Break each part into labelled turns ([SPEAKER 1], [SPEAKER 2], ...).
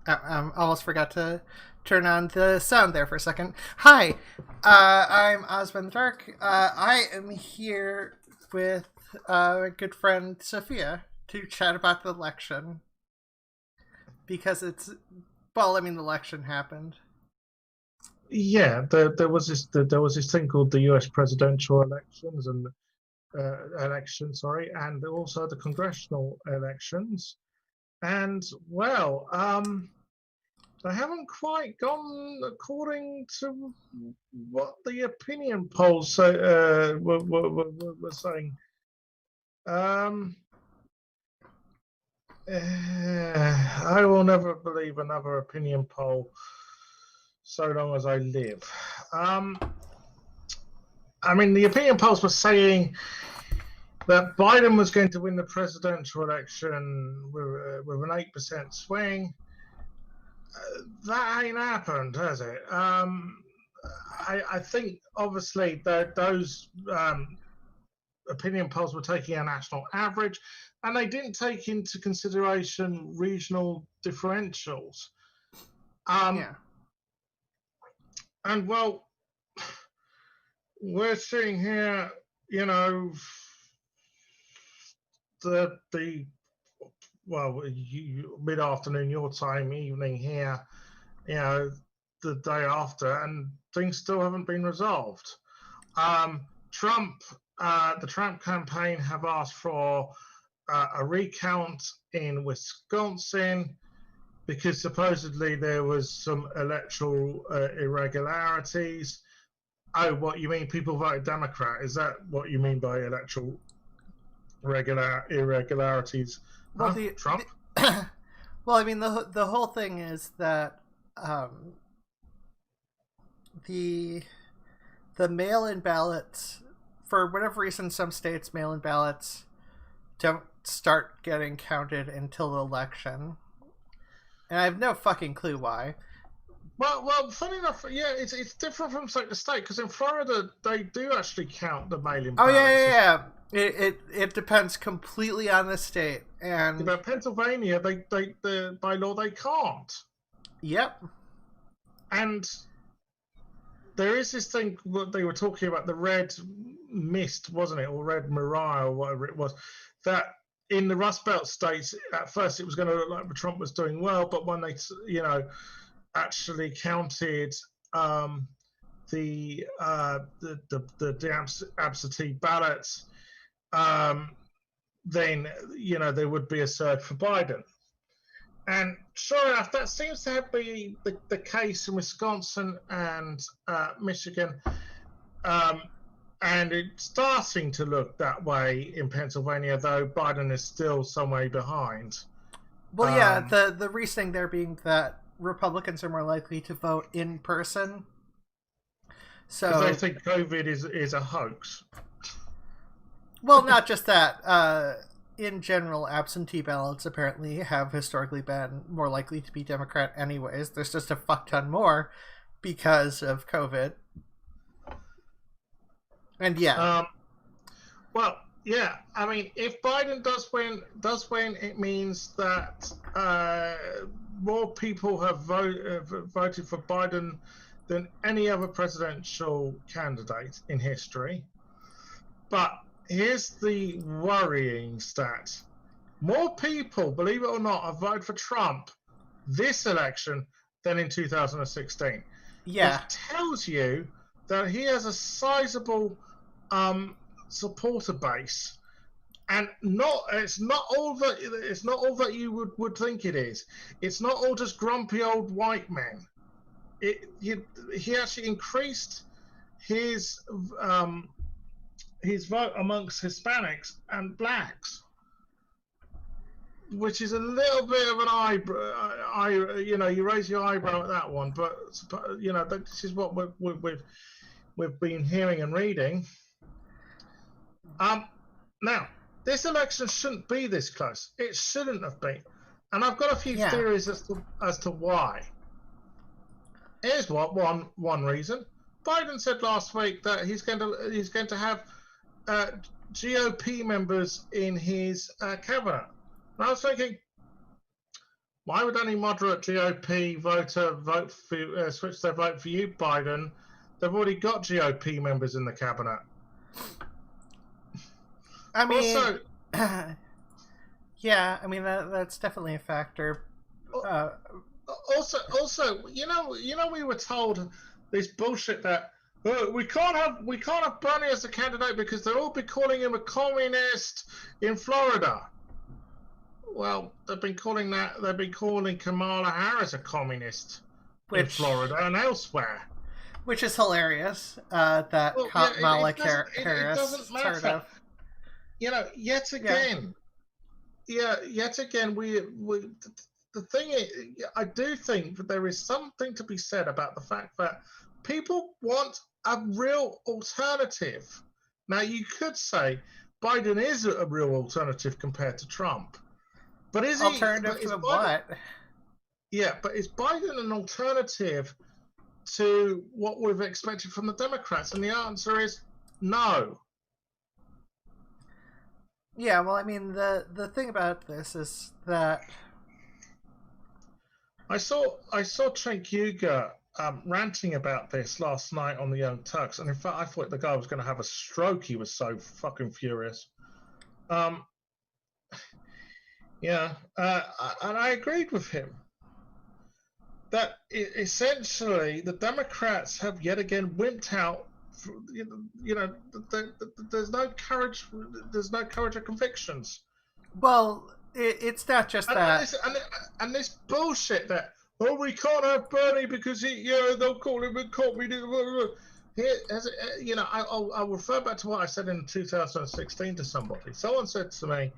[SPEAKER 1] Almost forgot to turn on the sound there for a second. Hi, I'm Ozma in the Dark. I am here with my good friend Sophia to chat about the election because the election happened.
[SPEAKER 2] Yeah, there was this thing called the U.S. presidential elections and and also the congressional elections, and they haven't quite gone according to what the opinion polls were saying. Um, I will never believe another opinion poll so long as I live. The opinion polls were saying that Biden was going to win the presidential election with an 8% swing. That ain't happened, has it? I think, obviously, that those opinion polls were taking a national average, and they didn't take into consideration regional differentials.
[SPEAKER 1] Yeah.
[SPEAKER 2] And, well, we're seeing here, the mid-afternoon your time, evening here, the day after, and things still haven't been resolved. The Trump campaign have asked for a recount in Wisconsin because supposedly there was some electoral irregularities. Oh, what you mean? People voted Democrat? Is that what you mean by electoral irregularities?
[SPEAKER 1] Well,
[SPEAKER 2] Trump?
[SPEAKER 1] the whole thing is that the mail-in ballots, for whatever reason, some states mail-in ballots don't start getting counted until the election, and I have no fucking clue why.
[SPEAKER 2] Well, funny enough, yeah, it's different from state to state because in Florida they do actually count the mail-in ballots.
[SPEAKER 1] Oh yeah. It depends completely on the state, and
[SPEAKER 2] but Pennsylvania, they by law they can't.
[SPEAKER 1] Yep.
[SPEAKER 2] And there is this thing what they were talking about, the red mist, wasn't it, or red mariah, or whatever it was, that in the Rust Belt states at first it was going to look like Trump was doing well, but when they actually counted the absentee ballots, then there would be a surge for Biden. And sure enough, that seems to be the case in Wisconsin and Michigan, and it's starting to look that way in Pennsylvania, though Biden is still some way behind.
[SPEAKER 1] Well, yeah, the reasoning there being that Republicans are more likely to vote in person. So
[SPEAKER 2] because they think COVID is a hoax.
[SPEAKER 1] Well, not just that. In general, absentee ballots apparently have historically been more likely to be Democrat anyways. There's just a fuck ton more because of COVID. And yeah.
[SPEAKER 2] Well, yeah. I mean, if Biden does win, it means that more people have voted for Biden than any other presidential candidate in history. But here's the worrying stat. More people, believe it or not, have voted for Trump this election than in 2016.
[SPEAKER 1] Yeah.
[SPEAKER 2] Which tells you that he has a sizable supporter base. And it's not all that you would think it is. It's not all just grumpy old white men. He actually increased his vote amongst Hispanics and blacks, which is a little bit of an eyebrow. You raise your eyebrow at that one, but this is what we've been hearing and reading. Now, this election shouldn't be this close. It shouldn't have been, and I've got a few theories as to why. Here's one reason. Biden said last week that he's going to have GOP members in his cabinet. And I was thinking, Why would any moderate GOP voter switch their vote for you, Biden? They've already got GOP members in the cabinet.
[SPEAKER 1] I mean,
[SPEAKER 2] also,
[SPEAKER 1] yeah, I mean that's definitely a factor.
[SPEAKER 2] Also, we were told this bullshit that we can't have Bernie as a candidate because they'll all be calling him a communist in Florida. Well, they've been calling Kamala Harris a communist in Florida and elsewhere,
[SPEAKER 1] which is hilarious. Kamala Harris
[SPEAKER 2] doesn't matter.
[SPEAKER 1] Sort of.
[SPEAKER 2] Yet again, we the thing is, I do think that there is something to be said about the fact that people want a real alternative. Now, you could say Biden is a real alternative compared to Trump. But is
[SPEAKER 1] alternative to what?
[SPEAKER 2] Yeah, but is Biden an alternative to what we've expected from the Democrats? And the answer is no.
[SPEAKER 1] Yeah, well, I mean, the thing about this is that
[SPEAKER 2] I saw Cenk Uygur ranting about this last night on the Young Turks, and in fact, I thought the guy was going to have a stroke. He was so fucking furious. Yeah, and I agreed with him that essentially the Democrats have yet again wimped out. There's no courage. There's no courage of convictions.
[SPEAKER 1] Well, it's not just that.
[SPEAKER 2] And this bullshit that we can't have Bernie because they'll call him a communist. I'll refer back to what I said in 2016 to somebody. Someone said to me,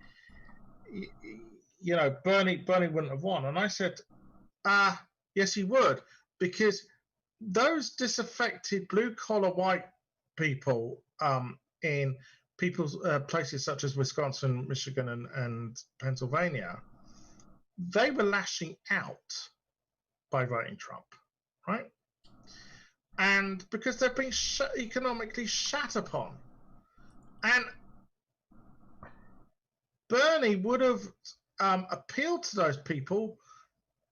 [SPEAKER 2] Bernie wouldn't have won. And I said, yes, he would, because those disaffected blue-collar white people in people's places such as Wisconsin, Michigan, and Pennsylvania, they were lashing out by voting Trump, right? And because they're being economically shat upon. And Bernie would have appealed to those people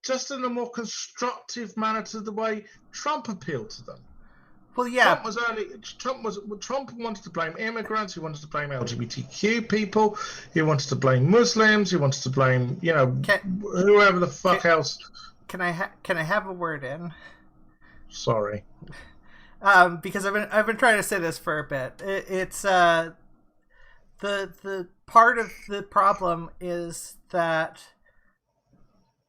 [SPEAKER 2] just in a more constructive manner to the way Trump appealed to them.
[SPEAKER 1] Well, yeah.
[SPEAKER 2] Trump wanted to blame immigrants. He wanted to blame LGBTQ people. He wanted to blame Muslims. He wanted to blame, whoever the fuck else.
[SPEAKER 1] Can I have a word in?
[SPEAKER 2] Sorry.
[SPEAKER 1] Because I've been trying to say this for a bit. It's the part of the problem is that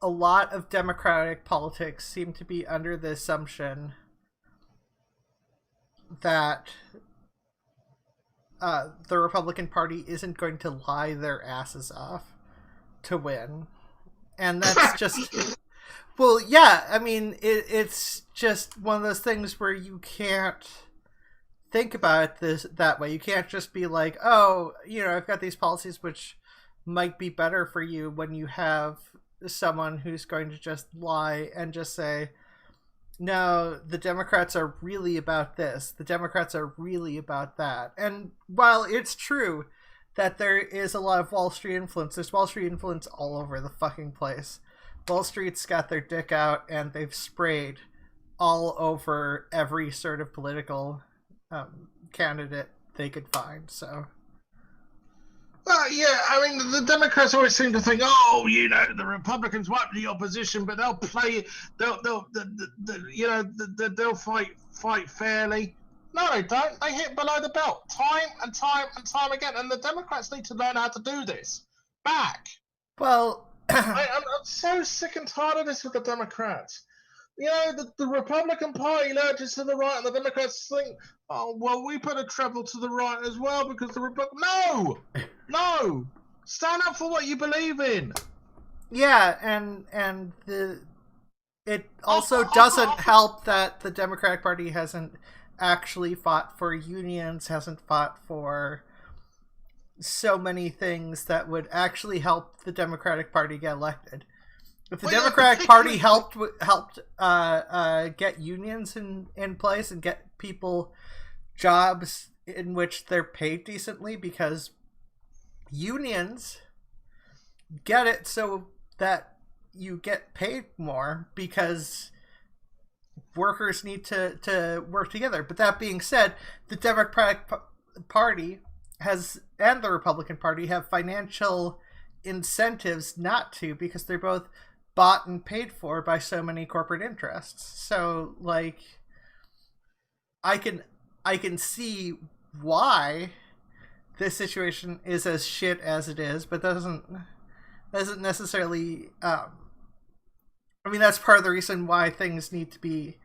[SPEAKER 1] a lot of Democratic politics seem to be under the assumption that the Republican Party isn't going to lie their asses off to win. And that's just... Well, yeah, I mean, it's just one of those things where you can't think about this that way. You can't just be like, oh, I've got these policies which might be better for you, when you have someone who's going to just lie and just say, no, the Democrats are really about this. The Democrats are really about that. And while it's true that there is a lot of Wall Street influence, there's Wall Street influence all over the fucking place. Wall Street's got their dick out and they've sprayed all over every sort of political candidate they could find. So,
[SPEAKER 2] well, yeah, I mean, the Democrats always seem to think, the Republicans won't be the opposition, but they'll play, they'll fight fairly. No, they don't. They hit below the belt time and time again, and the Democrats need to learn how to do this. Back.
[SPEAKER 1] Well,
[SPEAKER 2] I'm so sick and tired of this with the Democrats. The Republican Party lurches to the right, and the Democrats think, oh, well, we put a treble to the right as well because the Republican... No! Stand up for what you believe in.
[SPEAKER 1] Yeah, and it also doesn't help that the Democratic Party hasn't actually fought for unions, hasn't fought for so many things that would actually help the Democratic Party get elected. If the Democratic Party helped get unions in place and get people jobs in which they're paid decently, because unions get it so that you get paid more because workers need to work together. But that being said, the Democratic Party and the Republican Party have financial incentives not to, because they're both bought and paid for by so many corporate interests. So like I can see why this situation is as shit as it is, but doesn't necessarily I mean, that's part of the reason why things need to be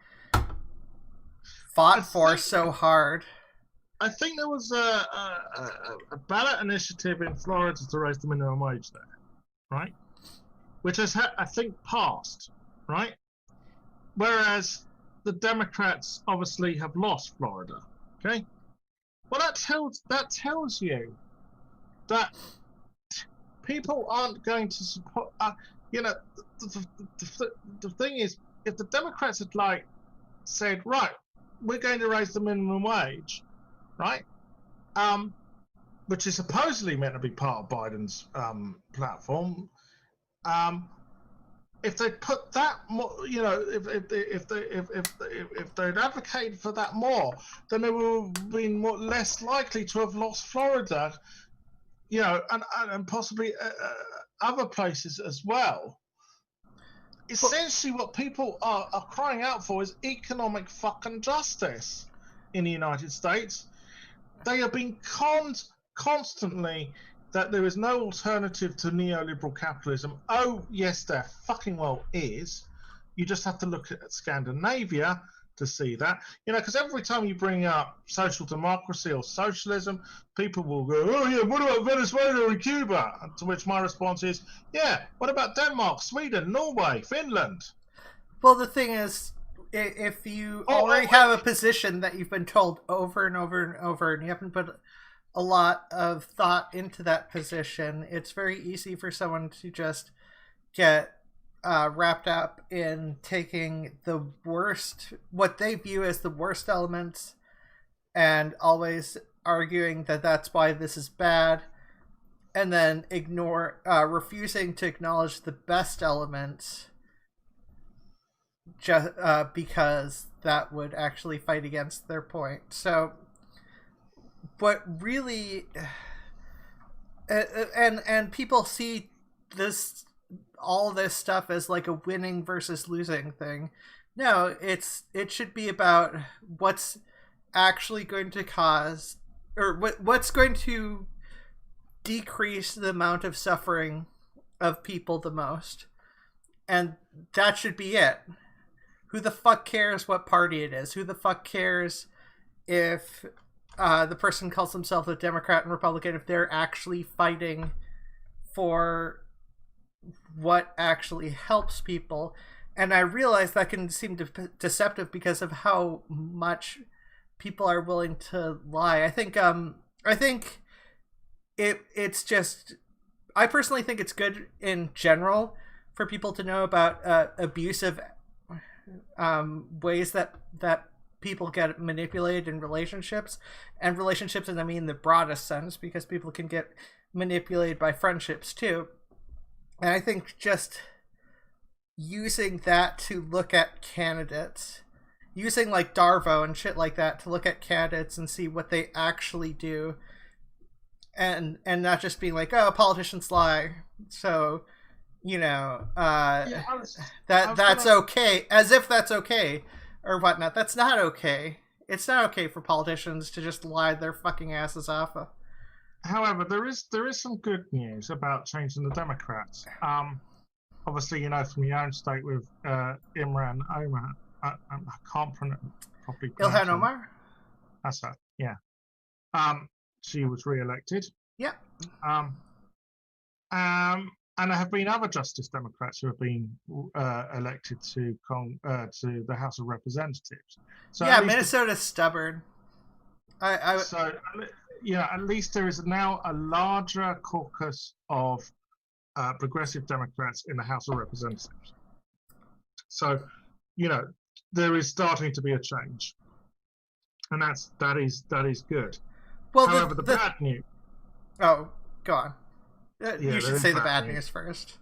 [SPEAKER 1] fought for so hard.
[SPEAKER 2] I think there was a ballot initiative in Florida to raise the minimum wage there, right? Which has, I think, passed, right? Whereas the Democrats obviously have lost Florida, okay? Well, that tells you that people aren't going to support. The thing is, if the Democrats had said, right, we're going to raise the minimum wage, right? Which is supposedly meant to be part of Biden's platform. If they put that more, if they'd advocated for that more, then they would have been less likely to have lost Florida, and possibly other places as well. Essentially, what people are crying out for is economic fucking justice in the United States. They have been conned constantly that there is no alternative to neoliberal capitalism. Oh, yes, there fucking well is. You just have to look at Scandinavia to see that. Because every time you bring up social democracy or socialism, people will go, oh, yeah, what about Venezuela and Cuba? And to which my response is, yeah, what about Denmark, Sweden, Norway, Finland?
[SPEAKER 1] Well, the thing is, if you already have a position that you've been told over and over and over, and you haven't put a lot of thought into that position, it's very easy for someone to just get wrapped up in taking the worst, what they view as the worst elements, and always arguing that that's why this is bad, and then refusing to acknowledge the best elements just because that would actually fight against their point. So what really and people see all this stuff as like a winning versus losing thing. No, it should be about what's actually going to cause, or what's going to decrease the amount of suffering of people the most, and that should be it. Who the fuck cares what party it is? Who the fuck cares if the person calls themselves a Democrat and Republican, if they're actually fighting for what actually helps people? And I realize that can seem deceptive because of how much people are willing to lie. I think it's just, I personally think it's good in general for people to know about abusive ways that people get manipulated in relationships, and relationships, and I mean the broadest sense, because people can get manipulated by friendships too. And I think just using that to look at candidates, using like Darvo and shit like that to look at candidates and see what they actually do, and not just being like, oh, politicians lie, so that's okay, as if that's okay or whatnot. That's not okay. It's not okay for politicians to just lie their fucking asses off.
[SPEAKER 2] However, there is some good news about changing the Democrats. Obviously, from your own state with Imran Omar. I can't properly pronounce
[SPEAKER 1] Ilhan Omar?
[SPEAKER 2] That's her, yeah. She was re-elected.
[SPEAKER 1] Yeah.
[SPEAKER 2] And there have been other Justice Democrats who have been elected to the House of Representatives. So
[SPEAKER 1] yeah, Minnesota's stubborn.
[SPEAKER 2] At least there is now a larger caucus of progressive Democrats in the House of Representatives. So, there is starting to be a change, and that is good.
[SPEAKER 1] Well,
[SPEAKER 2] however, the bad news.
[SPEAKER 1] Oh, go on. You should say the bad news first.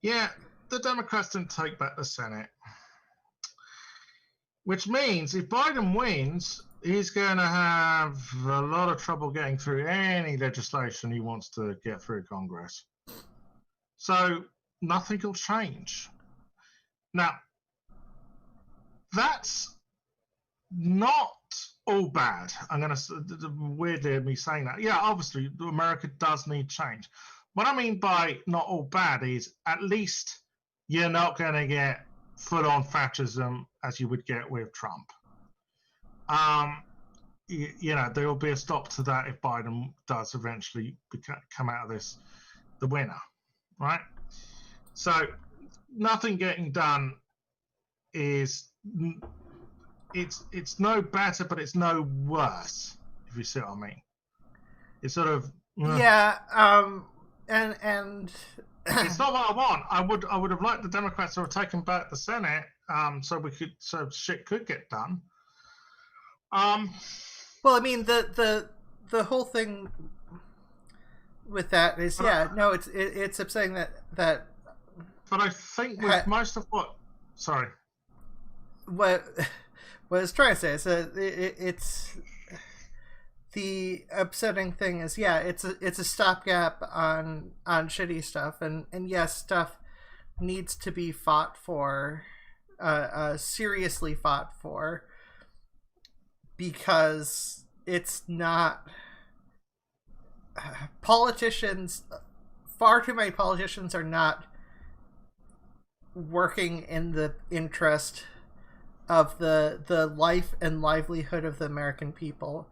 [SPEAKER 2] Yeah, the Democrats didn't take back the Senate, which means if Biden wins, he's going to have a lot of trouble getting through any legislation he wants to get through Congress. So nothing will change. Now, that's not all bad. I'm going to weirdly me saying that. Yeah, obviously, America does need change. What I mean by not all bad is at least you're not going to get full-on fascism as you would get with Trump. There will be a stop to that if Biden does eventually come out of this the winner, right? So nothing getting done is it's no better, but it's no worse, if you see what I mean. It's sort of
[SPEAKER 1] yeah, and
[SPEAKER 2] it's not what I want. I would have liked the Democrats to have taken back the Senate, so shit could get done.
[SPEAKER 1] Well, I mean the whole thing with that is it's upsetting that.
[SPEAKER 2] But I think with most of
[SPEAKER 1] what I was trying to say is that it's the upsetting thing is it's a stopgap on shitty stuff, and yes, stuff needs to be fought for, seriously fought for, because it's not politicians. Far too many politicians are not working in the interest of the life and livelihood of the American people.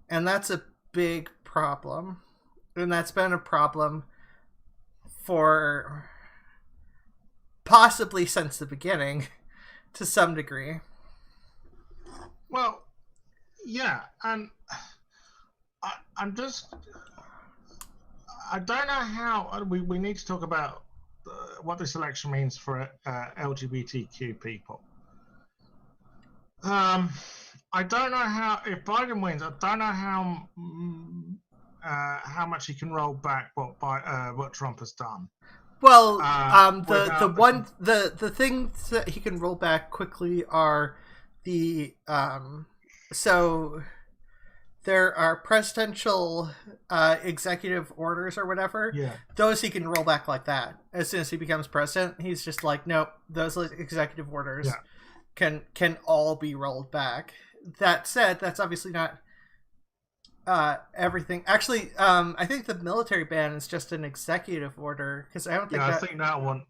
[SPEAKER 1] And that's a big problem. And that's been a problem for possibly since the beginning, to some degree.
[SPEAKER 2] Well, yeah, and I don't know how we need to talk about what this election means for LGBTQ people. I don't know how, if Biden wins, I don't know how much he can roll back what Trump has done.
[SPEAKER 1] Well, the things that he can roll back quickly are the so there are presidential executive orders or whatever.
[SPEAKER 2] Yeah.
[SPEAKER 1] Those he can roll back like that. As soon as he becomes president, he's just like, nope, those executive orders can all be rolled back. That said, that's obviously not everything. Actually, I think the military ban is just an executive order, because I don't think
[SPEAKER 2] I think that one,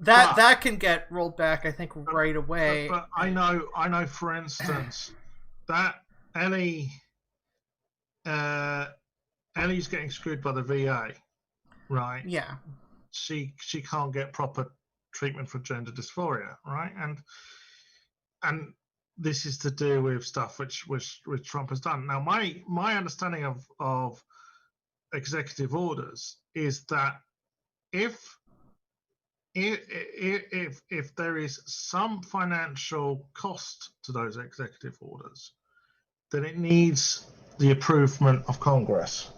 [SPEAKER 1] that can get rolled back, I think, right away.
[SPEAKER 2] But I know, for instance, that Ellie's getting screwed by the VA, right?
[SPEAKER 1] Yeah.
[SPEAKER 2] She can't get proper treatment for gender dysphoria, right? And this is to do with stuff which Trump has done. Now, my understanding of executive orders is that if there is some financial cost to those executive orders, then it needs the approval of Congress.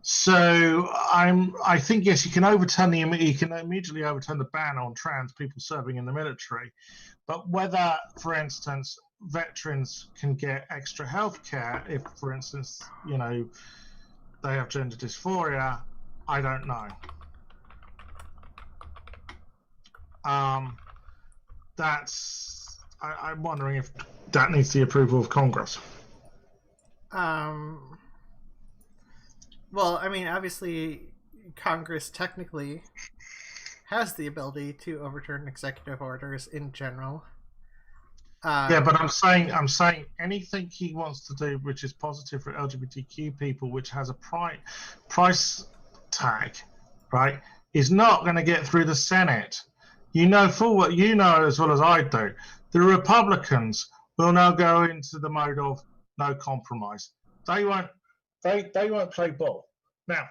[SPEAKER 2] So I think, yes, you can immediately overturn the ban on trans people serving in the military, but whether, for instance, veterans can get extra health care if, for instance, they have gender dysphoria, I don't know. I'm wondering if that needs the approval of Congress.
[SPEAKER 1] Well, I mean, obviously, Congress technically has the ability to overturn executive orders in general.
[SPEAKER 2] But I'm saying anything he wants to do which is positive for LGBTQ people, which has a price tag, right, is not going to get through the Senate. You know full well, as well as I do, the Republicans will now go into the mode of no compromise. They won't play ball. Now,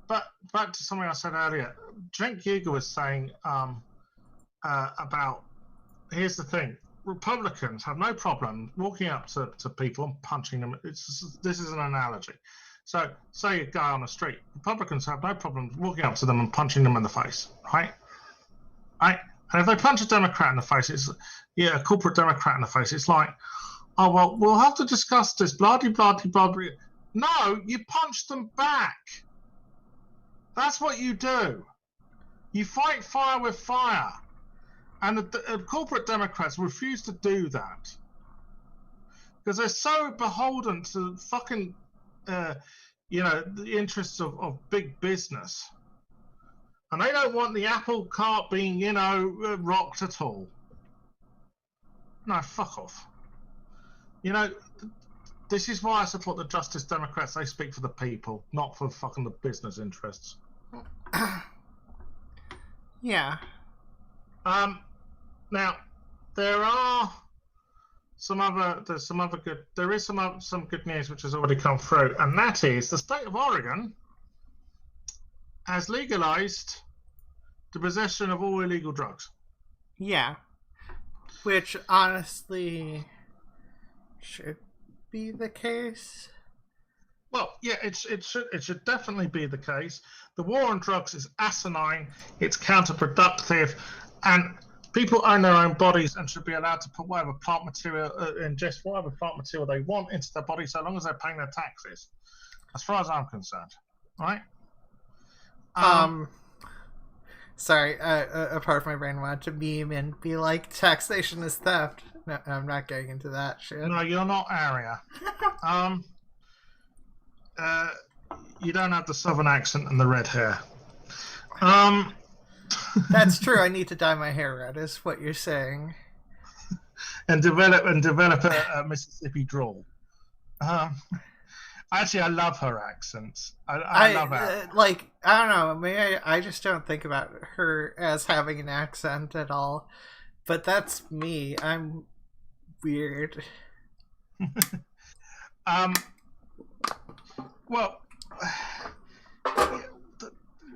[SPEAKER 2] but back to something I said earlier, Cenk Uygur was saying about, here's the thing, Republicans have no problem walking up to people and punching them. This is an analogy. So, say a guy on the street, Republicans have no problem walking up to them and punching them in the face, right? Right? And if they punch a Democrat in the face, a corporate Democrat in the face, it's like, oh, well, we'll have to discuss this, blah, blah, blah, blah, blah. No, you punch them back. That's what you do. You fight fire with fire. And the corporate Democrats refuse to do that. Because they're so beholden to fucking, the interests of big business. And they don't want the apple cart being, rocked at all. No, fuck off. This is why I support the Justice Democrats. They speak for the people, not for fucking the business interests.
[SPEAKER 1] Yeah.
[SPEAKER 2] Now, there is some good news which has already come through, and that is the state of Oregon has legalized the possession of all illegal drugs.
[SPEAKER 1] Yeah. Which honestly should be the case.
[SPEAKER 2] Well, yeah, it should definitely be the case. The war on drugs is asinine, it's counterproductive, and people own their own bodies and should be allowed to put whatever plant material, ingest whatever plant material they want into their body, so long as they're paying their taxes. As far as I'm concerned, right?
[SPEAKER 1] Sorry, a part of my brain wanted to meme and be like, taxation is theft. No, I'm not getting into that shit.
[SPEAKER 2] No, you're not Aria. You don't have the southern accent and the red hair.
[SPEAKER 1] That's true. I need to dye my hair red, is what you're saying.
[SPEAKER 2] and develop a Mississippi drawl. Actually, I love her accents. I love her.
[SPEAKER 1] I don't know. Maybe I just don't think about her as having an accent at all. But that's me. I'm weird. Well,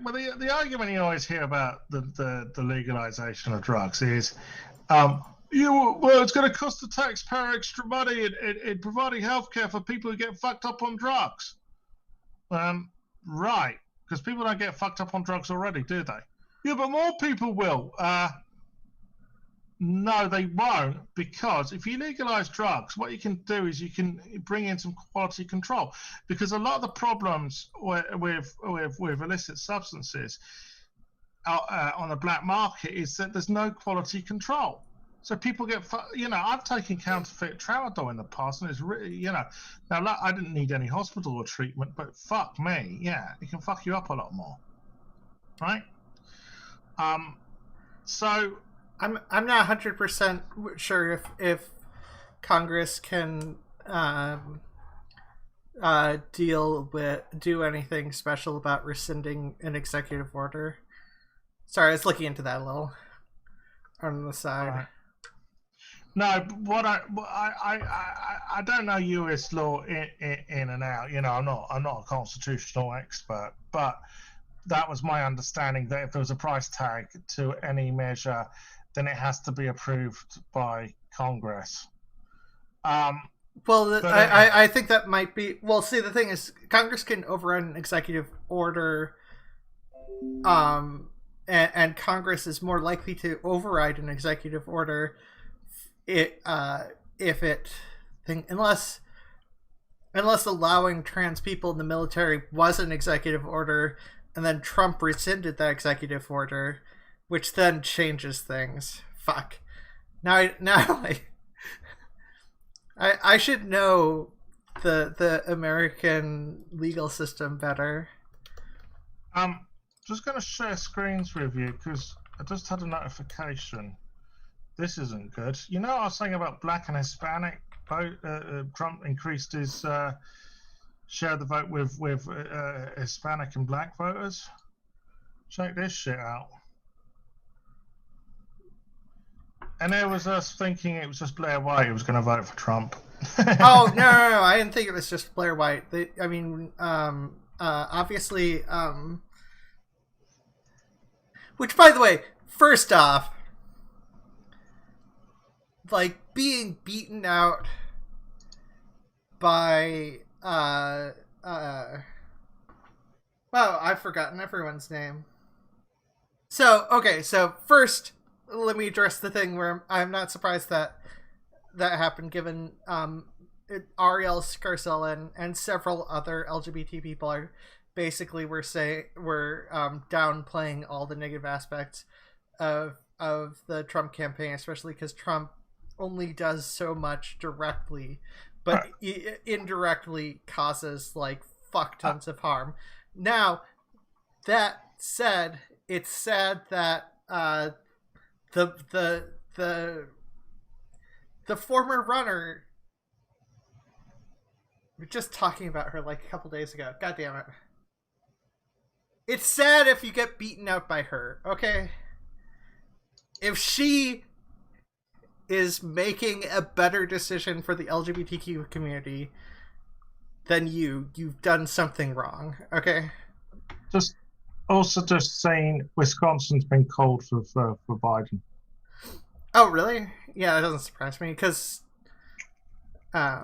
[SPEAKER 1] the argument you always hear about the legalization of drugs is, it's going to cost the taxpayer extra money in providing healthcare for people who get fucked up on drugs. Right, because people don't get fucked up on drugs already, do they? Yeah, but more people will. No, they won't, because if you legalize drugs, what you can do is you can bring in some quality control. Because a lot of the problems with illicit substances on the black market is that there's no quality control. So people get, I've taken counterfeit tramadol in the past, and it's really, now I didn't need any hospital or treatment, but fuck me, yeah, it can fuck you up a lot more, right? So I'm not 100% sure if Congress can do anything special about rescinding an executive order. Sorry, I was looking into that a little on the side.
[SPEAKER 2] No, what I don't know U.S. law in and out. I'm not a constitutional expert, but that was my understanding, that if there was a price tag to any measure, then it has to be approved by Congress.
[SPEAKER 1] I think that might be. Well, see, the thing is, Congress can override an executive order, and Congress is more likely to override an executive order unless allowing trans people in the military was an executive order, and then Trump rescinded that executive order, which then changes things. Fuck. Now I should know the American legal system better.
[SPEAKER 2] Just going to share screens with you because I just had a notification. This isn't good. What I was saying about black and Hispanic vote? Trump increased his share of the vote with Hispanic and black voters. Check this shit out. And there was us thinking it was just Blair White who was going to vote for Trump.
[SPEAKER 1] Oh, no, I didn't think it was just Blair White. Obviously, which, by the way, first off, being beaten out by Wow, I've forgotten everyone's name. So, okay, so first, let me address the thing where I'm not surprised that that happened, given Ariel Scarcella and several other LGBT people are basically were downplaying all the negative aspects of the Trump campaign, especially because Trump only does so much directly, but indirectly causes like fuck tons of harm. Now, that said, it's sad that the former runner. We're just talking about her like a couple days ago. God damn it! It's sad if you get beaten out by her. Okay, if she is making a better decision for the LGBTQ community than you've done something wrong. Okay.
[SPEAKER 2] Just saying, Wisconsin's been called for Biden.
[SPEAKER 1] Oh, really? Yeah, that doesn't surprise me because, like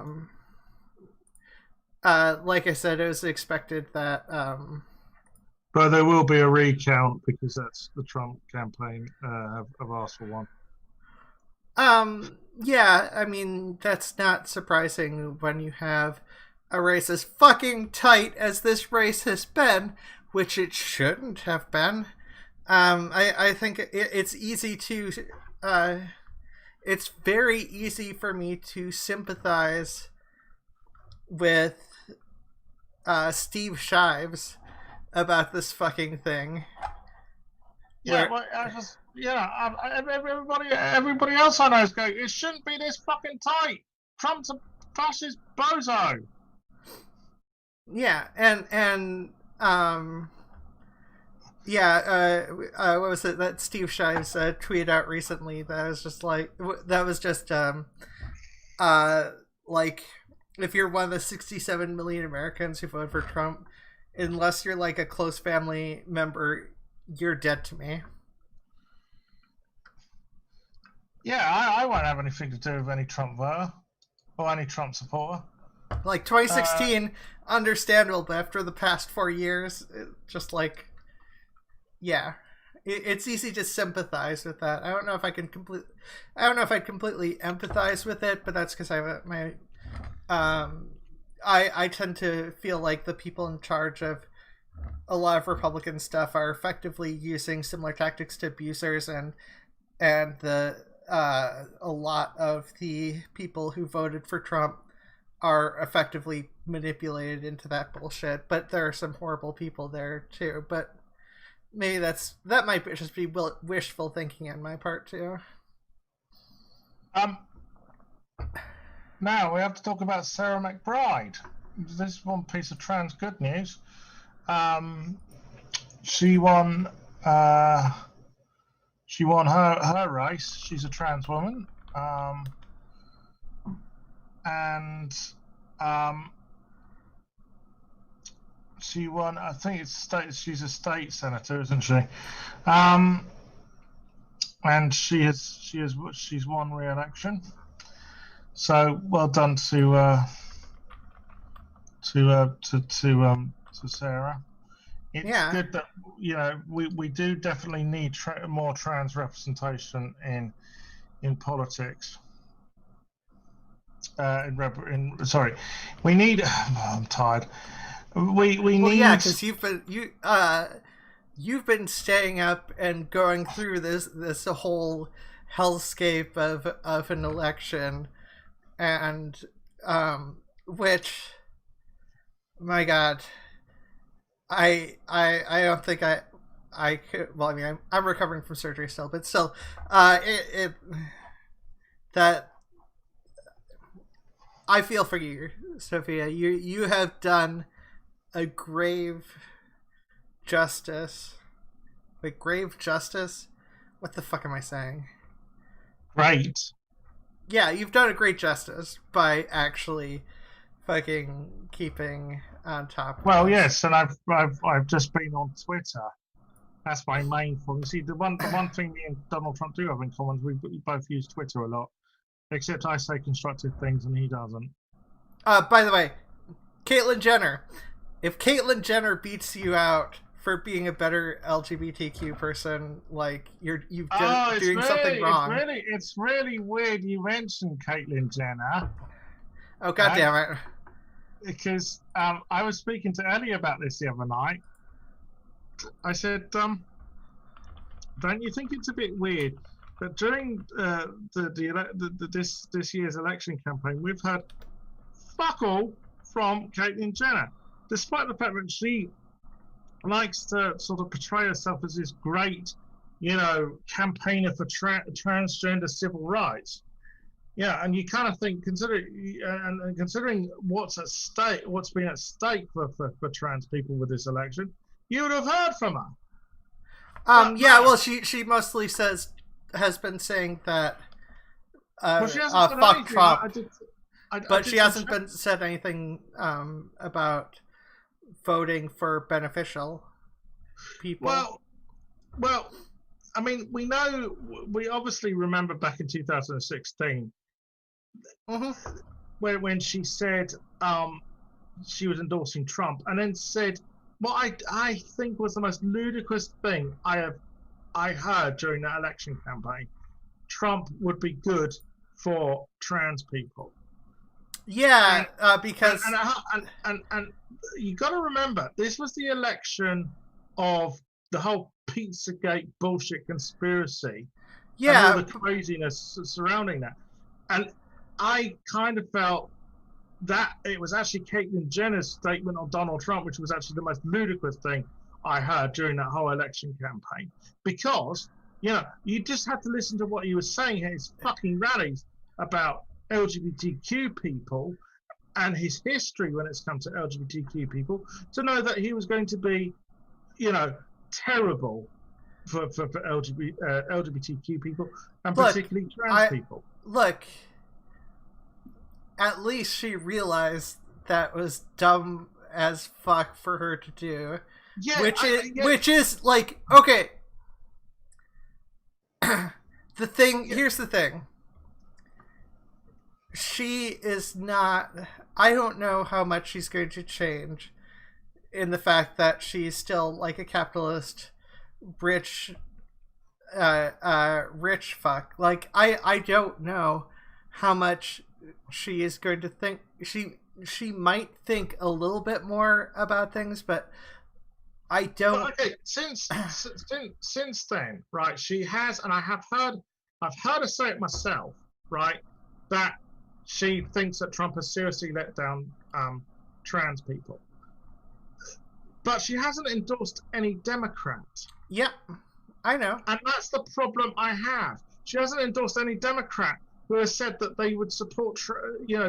[SPEAKER 1] I said, it was expected that.
[SPEAKER 2] But there will be a recount because that's the Trump campaign have asked for one.
[SPEAKER 1] Yeah, I mean that's not surprising when you have a race as fucking tight as this race has been, which it shouldn't have been. I think it's easy to, it's very easy for me to sympathize with Steve Shives about this fucking thing.
[SPEAKER 2] Yeah, well, everybody else I know is going, it shouldn't be this fucking tight. Trump's a fascist bozo.
[SPEAKER 1] Yeah, and what was it that Steve Shives tweeted out recently? That was just like like if you're one of the 67 million Americans who voted for Trump, unless you're like a close family member, you're dead to me.
[SPEAKER 2] Yeah, I won't have anything to do with any Trump voter or any Trump supporter.
[SPEAKER 1] Like 2016, understandable, but after the past 4 years, just like, yeah, it's easy to sympathize with that. I don't know if I'd completely empathize with it, but that's because I tend to feel like the people in charge of a lot of Republican stuff are effectively using similar tactics to abusers, and a lot of the people who voted for Trump are effectively manipulated into that bullshit. But there are some horrible people there too. But maybe that might just be wishful thinking on my part too.
[SPEAKER 2] Now we have to talk about Sarah McBride. This is one piece of trans good news. She won her race. She's a trans woman. And she won. I think it's state. She's a state senator, isn't she? And she's won re-election. So well done to Sarah. It's good that we do definitely need more trans representation in politics. We need. I'm tired. We need.
[SPEAKER 1] Yeah, because you've been staying up and going through this whole hellscape of an election, and which, my God, I don't think I could. Well, I mean, I'm recovering from surgery still, but still, that. I feel for you, Sophia. You have done a grave justice. Wait, grave justice? What the fuck am I saying?
[SPEAKER 2] Right.
[SPEAKER 1] Yeah, you've done a great justice by actually fucking keeping on top.
[SPEAKER 2] Well, yes, and I've just been on Twitter. That's my main form. See, the one thing me and Donald Trump do have in common is we both use Twitter a lot. Except I say constructive things and he doesn't.
[SPEAKER 1] By the way, Caitlyn Jenner. If Caitlyn Jenner beats you out for being a better LGBTQ person, like you've done doing something wrong.
[SPEAKER 2] It's really weird you mentioned Caitlyn Jenner.
[SPEAKER 1] Oh, God damn it.
[SPEAKER 2] Because I was speaking to Ellie about this the other night. I said, don't you think it's a bit weird that during this year's election campaign, we've had fuck all from Caitlyn Jenner, despite the fact that she likes to sort of portray herself as this great, campaigner for transgender civil rights. Yeah, and you kind of think, considering what's at stake, what's been at stake for trans people with this election, you would have heard from her.
[SPEAKER 1] Well, she mostly has been saying that fuck Trump, but she hasn't said anything about voting for beneficial people.
[SPEAKER 2] Well, I mean, we obviously remember back in 2016 when she said she was endorsing Trump, and then said what I think was the most ludicrous thing I heard during that election campaign. Trump would be good for trans people.
[SPEAKER 1] Yeah, because
[SPEAKER 2] and you got to remember, this was the election of the whole Pizzagate bullshit conspiracy.
[SPEAKER 1] Yeah,
[SPEAKER 2] and all the craziness surrounding that, and I kind of felt that it was actually Caitlyn Jenner's statement on Donald Trump, which was actually the most ludicrous thing I heard during that whole election campaign, because you just had to listen to what he was saying at his fucking rallies about LGBTQ people and his history when it's come to LGBTQ people to know that he was going to be, terrible for LGBTQ people and particularly trans people.
[SPEAKER 1] Look, at least she realized that was dumb as fuck for her to do. Yeah, which is like, okay. Here's the thing. She is not. I don't know how much she's going to change in the fact that she's still like a capitalist, rich fuck. Like I don't know how much she is going to think. She might think a little bit more about things, but I don't.
[SPEAKER 2] But okay, since then, right? She has, and I've heard her say it myself, right? That she thinks that Trump has seriously let down trans people, but she hasn't endorsed any Democrats.
[SPEAKER 1] Yep, I know,
[SPEAKER 2] and that's the problem I have. She hasn't endorsed any Democrat who has said that they would support,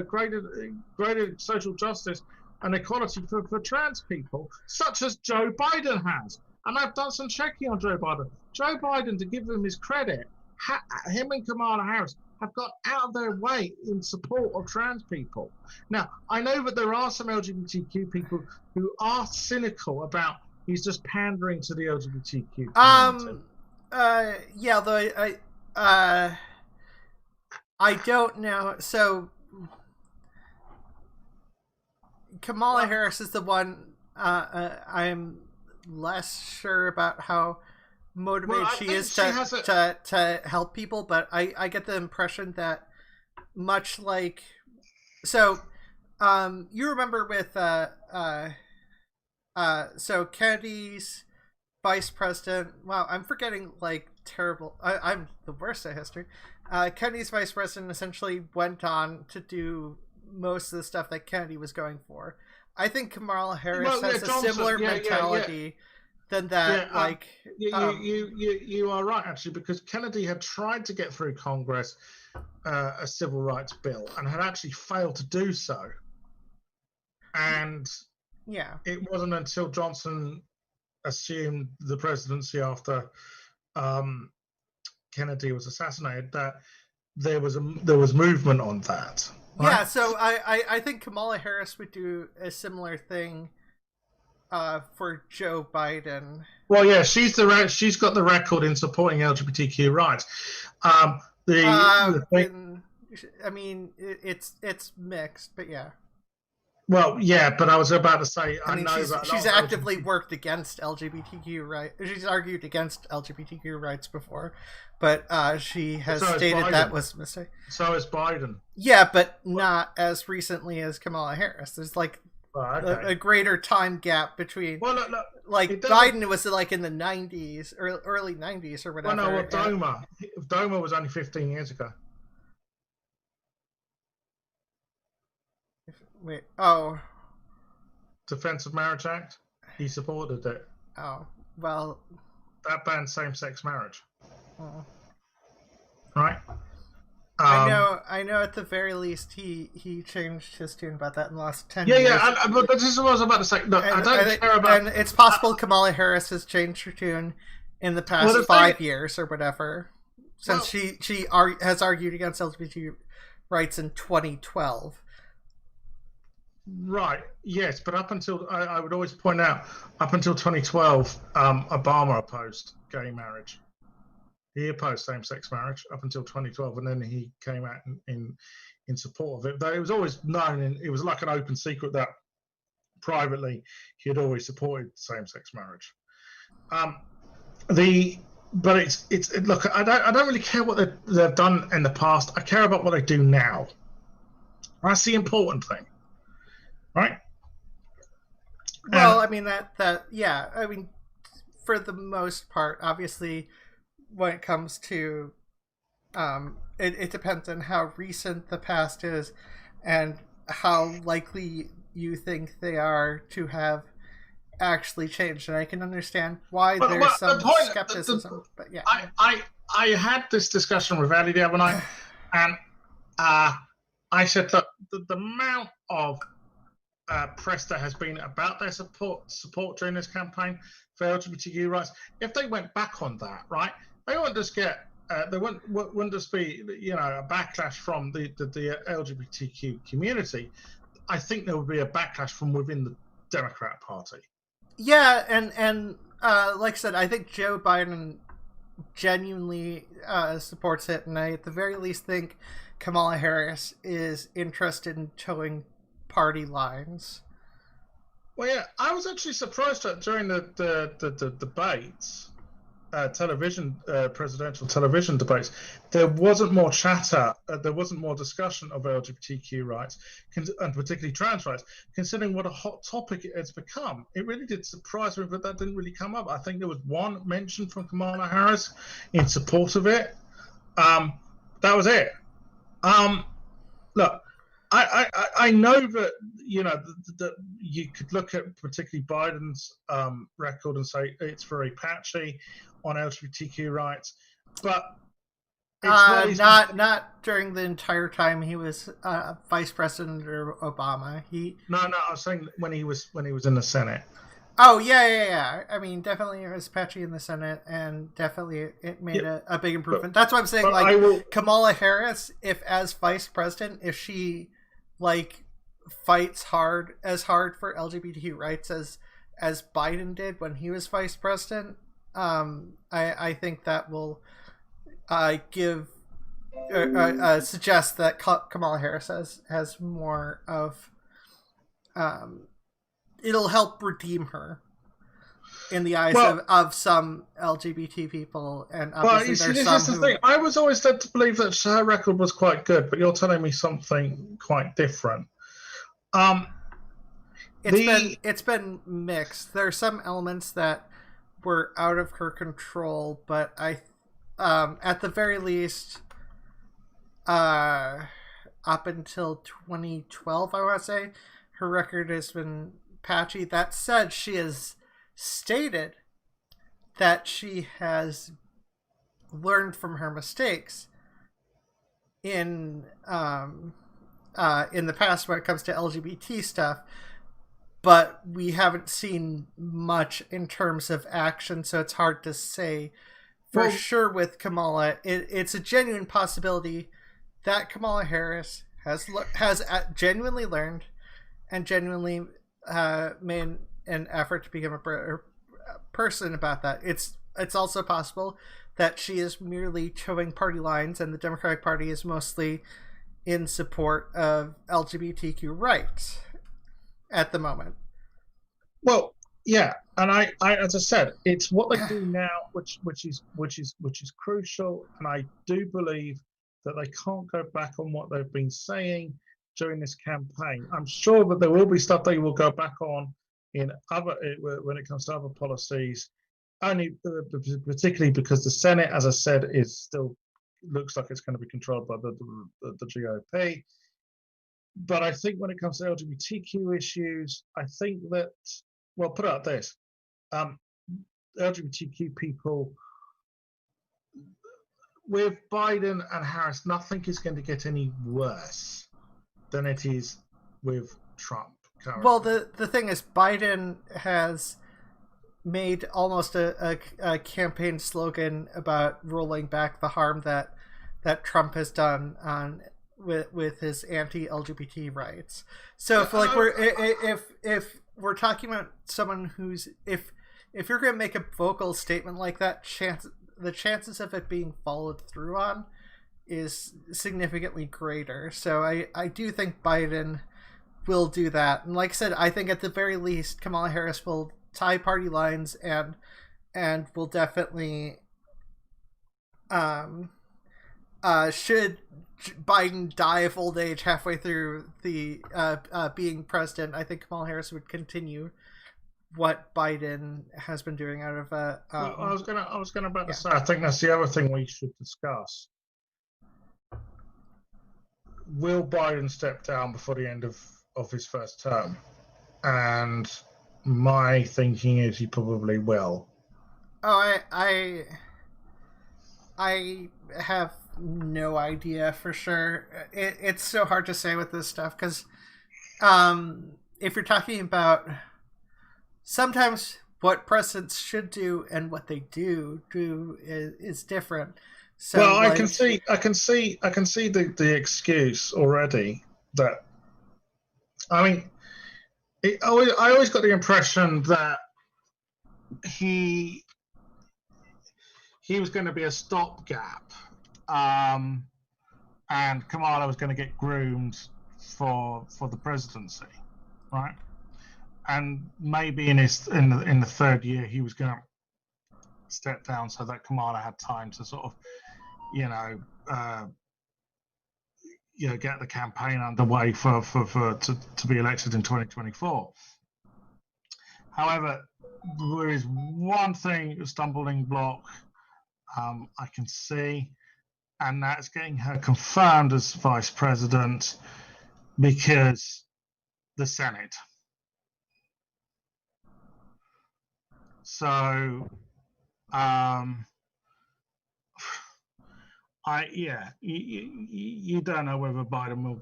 [SPEAKER 2] greater social justice and equality for trans people, such as Joe Biden has. And I've done some checking on Joe Biden. Joe Biden, to give him his credit, him and Kamala Harris have got out of their way in support of trans people. Now, I know that there are some LGBTQ people who are cynical about he's just pandering to the LGBTQ community.
[SPEAKER 1] Yeah, though I don't know. So Kamala Harris is the one I'm less sure about how motivated she is to help people, but I get the impression that much like you remember with so Kennedy's vice president, wow, I'm forgetting like terrible, I'm the worst at history. Kennedy's vice president essentially went on to do most of the stuff that Kennedy was going for. I think Kamala Harris has a similar mentality than that.
[SPEAKER 2] You are right, actually, because Kennedy had tried to get through Congress a civil rights bill and had actually failed to do so. And it wasn't until Johnson assumed the presidency after Kennedy was assassinated that there was movement on that. Right?
[SPEAKER 1] Yeah, so I think Kamala Harris would do a similar thing for Joe Biden.
[SPEAKER 2] Well, yeah, she's got the record in supporting LGBTQ rights.
[SPEAKER 1] I mean, it's mixed, but yeah.
[SPEAKER 2] Well, yeah, but I was about to say,
[SPEAKER 1] I mean,
[SPEAKER 2] know
[SPEAKER 1] she's
[SPEAKER 2] that
[SPEAKER 1] she's actively worked against LGBTQ rights. She's argued against LGBTQ rights before, but she has stated that was a mistake.
[SPEAKER 2] So is Biden.
[SPEAKER 1] Yeah, but not as recently as Kamala Harris. There's like a greater time gap between.
[SPEAKER 2] Well, look,
[SPEAKER 1] like Biden was like in the 90s or early 90s or whatever.
[SPEAKER 2] Well, no, Doma was only 15 years ago.
[SPEAKER 1] Wait, oh.
[SPEAKER 2] Defense of Marriage Act? He supported it.
[SPEAKER 1] Oh, well.
[SPEAKER 2] That banned same-sex marriage.
[SPEAKER 1] Oh.
[SPEAKER 2] Right?
[SPEAKER 1] I know at the very least he changed his tune about that in the last 10 years.
[SPEAKER 2] Yeah, but this is what I was about to say. Look, I don't care about...
[SPEAKER 1] And it's possible Kamala Harris has changed her tune in the past 5 years or whatever. Since she has argued against LGBT rights in 2012.
[SPEAKER 2] Right, yes, but up until, I would always point out, up until 2012, Obama opposed gay marriage. He opposed same-sex marriage up until 2012, and then he came out in support of it. Though it was always known, and it was like an open secret that privately he had always supported same-sex marriage. But it's look, I don't really care what they've done in the past. I care about what they do now. That's the important thing. Right.
[SPEAKER 1] Well, I mean that yeah. I mean, for the most part, obviously, when it comes to, it depends on how recent the past is, and how likely you think they are to have actually changed. And I can understand why there's some skepticism. But yeah,
[SPEAKER 2] I had this discussion with Ali the other night, and I said, look, the amount of press there has been about their support during this campaign for LGBTQ rights. If they went back on that, right, they wouldn't just get there wouldn't just be a backlash from the LGBTQ community. I think there would be a backlash from within the Democrat Party.
[SPEAKER 1] Yeah, and like I said, I think Joe Biden genuinely supports it, and I at the very least think Kamala Harris is interested in towing party lines.
[SPEAKER 2] Well, yeah, I was actually surprised that during the debates, presidential television debates, there wasn't more chatter, there wasn't more discussion of LGBTQ rights, and particularly trans rights, considering what a hot topic it has become. It really did surprise me that didn't really come up. I think there was one mention from Kamala Harris in support of it. That was it. Look, I know that that you could look at particularly Biden's record and say it's very patchy on LGBTQ rights, but
[SPEAKER 1] not during the entire time he was vice president or Obama.
[SPEAKER 2] No, I was saying when he was in the Senate.
[SPEAKER 1] Oh yeah. I mean, definitely it was patchy in the Senate, and definitely it made a big improvement. That's what I'm saying. Kamala Harris, if as vice president, if she fights hard for LGBTQ rights as Biden did when he was vice president, I think that will suggest that Kamala Harris has more of it'll help redeem her in the eyes of some LGBT people, and obviously there's some who...
[SPEAKER 2] I was always led to believe that her record was quite good, but you're telling me something quite different.
[SPEAKER 1] It's been mixed. There are some elements that were out of her control, but I at the very least up until 2012, I want to say, her record has been patchy. That said, she has stated that she has learned from her mistakes in the past when it comes to LGBT stuff, but we haven't seen much in terms of action, so it's hard to say for sure with Kamala. It's a genuine possibility that Kamala Harris has genuinely learned and genuinely made an effort to become a person about that. It's also possible that she is merely towing party lines, and the Democratic Party is mostly in support of LGBTQ rights. at the moment.
[SPEAKER 2] Well, yeah, and I, as I said, it's what they do now, which is crucial, and I do believe that they can't go back on what they've been saying during this campaign. I'm sure that there will be stuff they will go back on in other when it comes to other policies, only particularly because the Senate, as I said, is still looks like it's going to be controlled by the GOP. But I think when it comes to LGBTQ issues, I think that, well, put it like this, LGBTQ people, with Biden and Harris, nothing is going to get any worse than it is with Trump currently.
[SPEAKER 1] Well, the thing is, Biden has made almost a campaign slogan about rolling back the harm that Trump has done on with his anti-LGBT rights. So if we're talking about someone who's if you're going to make a vocal statement like that, the chances of it being followed through on is significantly greater. So I do think Biden will do that. And like I said, I think at the very least Kamala Harris will tie party lines and will definitely should Biden die of old age halfway through the being president, I think Kamala Harris would continue what Biden has been doing out of
[SPEAKER 2] well, I was gonna about to say, I think that's the other thing we should discuss. Will Biden step down before the end of his first term? And my thinking is he probably will.
[SPEAKER 1] Oh, I have no idea for sure. It's so hard to say with this stuff because if you're talking about sometimes what presidents should do and what they do is different. So,
[SPEAKER 2] well, I can see the excuse already that, I mean, I always got the impression that he was going to be a stopgap, and Kamala was going to get groomed for the presidency, right? And maybe in the third year he was going to step down so that Kamala had time to sort of, get the campaign underway to be elected in 2024. However, there is one thing, a stumbling block I can see, and that's getting her confirmed as vice president because the Senate. So, you don't know whether Biden will.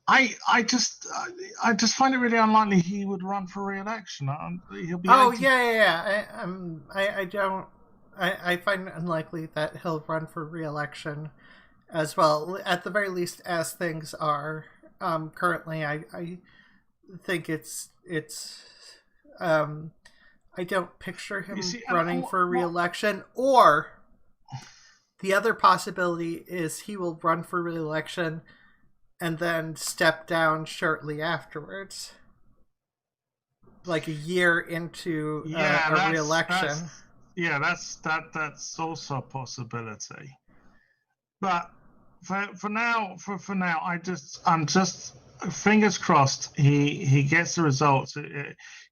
[SPEAKER 2] I just find it really unlikely he would run for re-election. He'll be.
[SPEAKER 1] Oh 80. Yeah. I find it unlikely that he'll run for re-election as well. At the very least, as things are currently, I think it's. I don't picture him running for re-election. Or the other possibility is he will run for re-election and then step down shortly afterwards, like a year into a re-election.
[SPEAKER 2] That's also a possibility. But for now, I'm just fingers crossed he gets the results.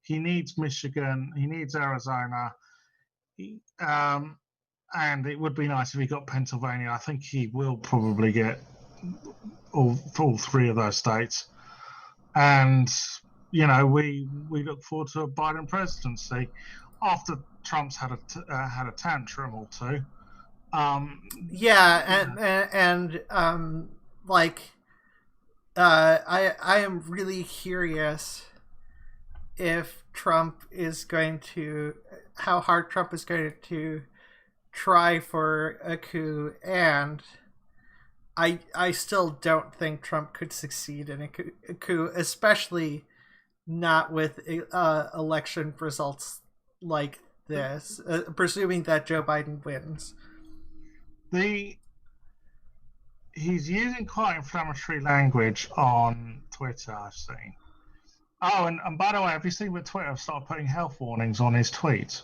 [SPEAKER 2] He needs Michigan, he needs Arizona, and it would be nice if he got Pennsylvania. I think he will probably get all three of those states, and we look forward to a Biden presidency after Trump's had a tantrum or two.
[SPEAKER 1] I am really curious if Trump is going to, how hard Trump is going to try for a coup, and I still don't think Trump could succeed in a coup, especially not with election results like this, presuming that Joe Biden wins.
[SPEAKER 2] he's using quite inflammatory language on Twitter, I've seen. Oh, and by the way, have you seen with Twitter have started putting health warnings on his tweets?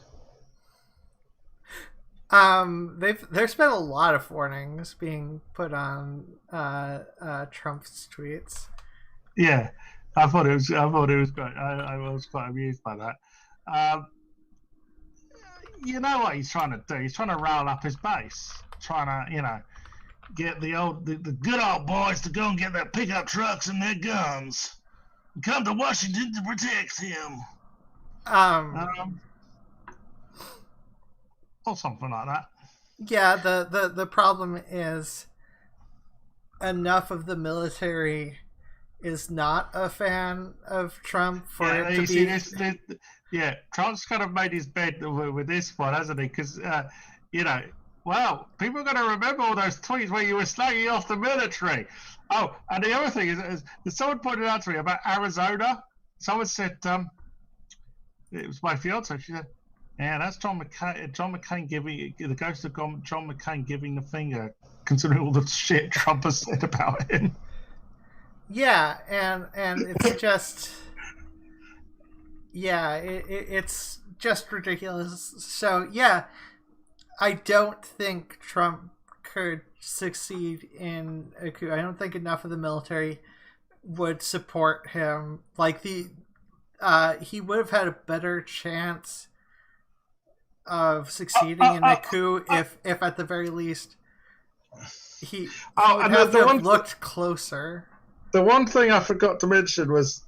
[SPEAKER 1] There's been a lot of warnings being put on Trump's tweets.
[SPEAKER 2] Yeah, I thought it was great. I was quite amused by that. You know what he's trying to do? He's trying to rile up his base, trying to, get the good old boys to go and get their pickup trucks and their guns and come to Washington to protect him. Or something like that.
[SPEAKER 1] Yeah, the problem is enough of the military is not a fan of Trump for it to be.
[SPEAKER 2] Trump's kind of made his bed with this one, hasn't he? Because, well, people are going to remember all those tweets where you were slagging off the military. Oh, and the other thing is someone pointed out to me about Arizona. Someone said, it was my fiance, she said, yeah, that's John McCain giving the ghost of John McCain giving the finger, considering all the shit Trump has said about him.
[SPEAKER 1] Yeah, and it's just, it's just ridiculous. So yeah, I don't think Trump could succeed in a coup. I don't think enough of the military would support him. Like he would have had a better chance of succeeding in a coup if at the very least he would have looked closer.
[SPEAKER 2] The one thing I forgot to mention was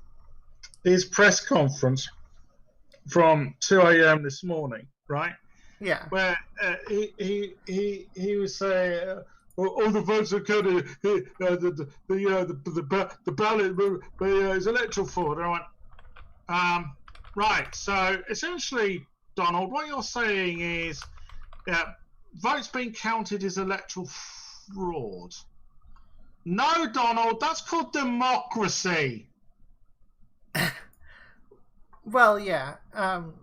[SPEAKER 2] his press conference from 2 a.m. this morning, right?
[SPEAKER 1] Yeah.
[SPEAKER 2] Where he was saying, all the votes are counted. The ballot is electoral fraud. And I went, right. So essentially, Donald, what you're saying is votes being counted is electoral fraud. No, Donald, that's called democracy.
[SPEAKER 1] Well, yeah, and